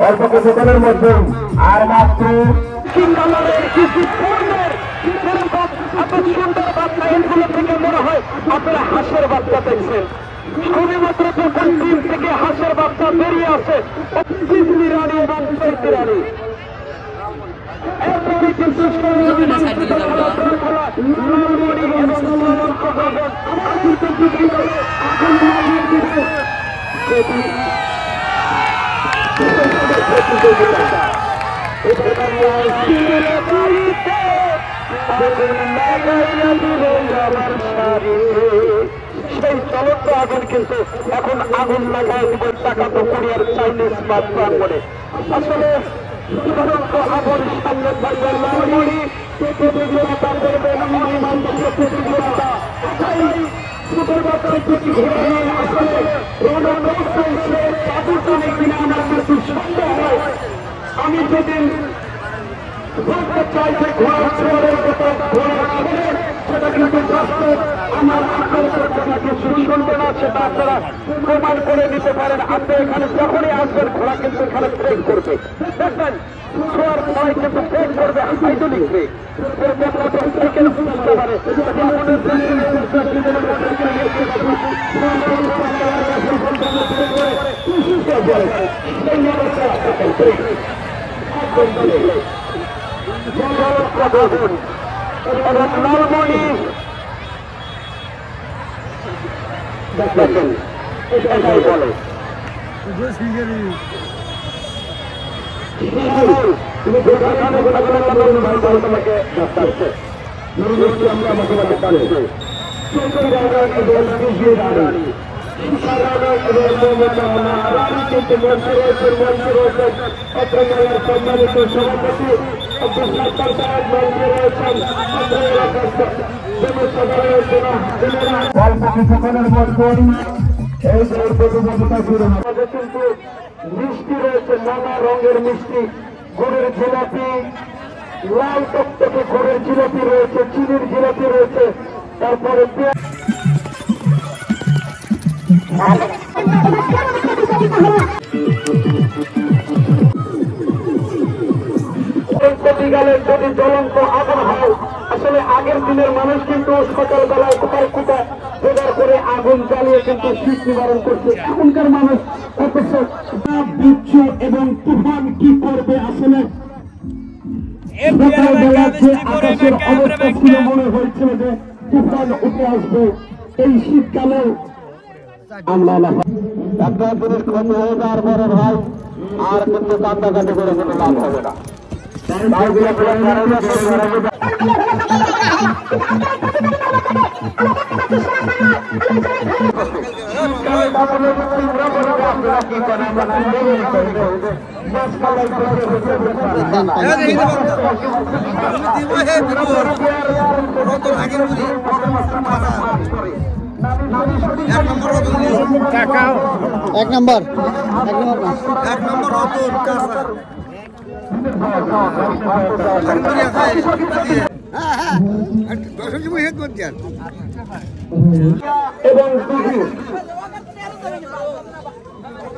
অল্প কিছুক্ষণের মধ্যে আর মাত্র সুন্দর বার্তা এগুলো থেকে মনে হয় আপনারা হাঁসের বার্তা দেখছেন। শুধুমাত্র যখন টিম থেকে হাঁসের বার্তা বেরিয়ে আসে রানী এবং চৈতি রানী সেই চলন্ত আগুন কিন্তু এখন আগুন লাগায় দেবেন টাকা তো কোরিয়ার চাইনিজ বাদ প্রাঙ্গণে। আসলে চলন্ত আগুন সামনে থাকবে লালমণি প্রতিযোগিতা করবে প্রতিযোগিতা আসলে আমি যেদিন বলতে চাই যে ঘোড়ার ছোড়ের কথা ঘোড়া সেটা কিন্তু বাস্তব আমার আপনাদের কথা কিছু শুনবে না, সেটা আপনারা প্রমাণ করে দিতে পারেন। আপনি এখানে যখনই আসবেন ঘোড়া কিন্তু এখানে ব্রেক করবে, দেখবেন ছোয়ার ভয় কিন্তু ব্রেক করবে হাইড্রোলিক ব্রেক বুঝতে পারে। লালমণি এটাই বলে সম্মানিত সভাপতি অল্প কিছুক্ষণের মধ্যেই এই প্রতিযোগিতা শুরু হবে। কিন্তু মিষ্টি রয়েছে, নানা রঙের মিষ্টি, গুড়ের জিলাপি, লাল টকটকে গুড়ের জিলাপি রয়েছে, চিনির জিলাপি রয়েছে, তারপরে যদি জ্বলন্ত আগুন হয়। আসলে আগের দিনের মানুষ কিন্তু সকালবেলায় কোথায় কোথায় জোগাড় করে আগুন জ্বালিয়ে কিন্তু শীত নিবারণ করছে। এখনকার মানুষ অথচ বিচ্ছু এবং তুফান কি করবে আসলে সকালবেলা যে আকাশের অবস্থা ছিল মনে হয়েছিল যে তুফান উঠে আসবে। এই শীতকালেও আমরা একটা জিনিস ক্ষতি হয়ে যাওয়ার পরে ভাই আর কিন্তু কান্দাকাটি করে কোনো লাভ হবে না। এক নম্বর এবং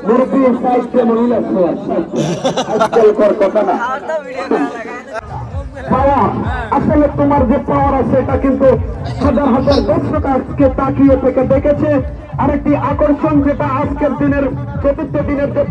মুরব্বী সাহিত্য মহিলা কথা না আসলে তোমার যে পাওয়ার আছে এটা কিন্তু হাজার হাজার দর্শক আজকে তাকিয়ে থেকে দেখেছে। আরেকটি আকর্ষণ যেটা আজকের দিনের চতুর্থ দিনের যে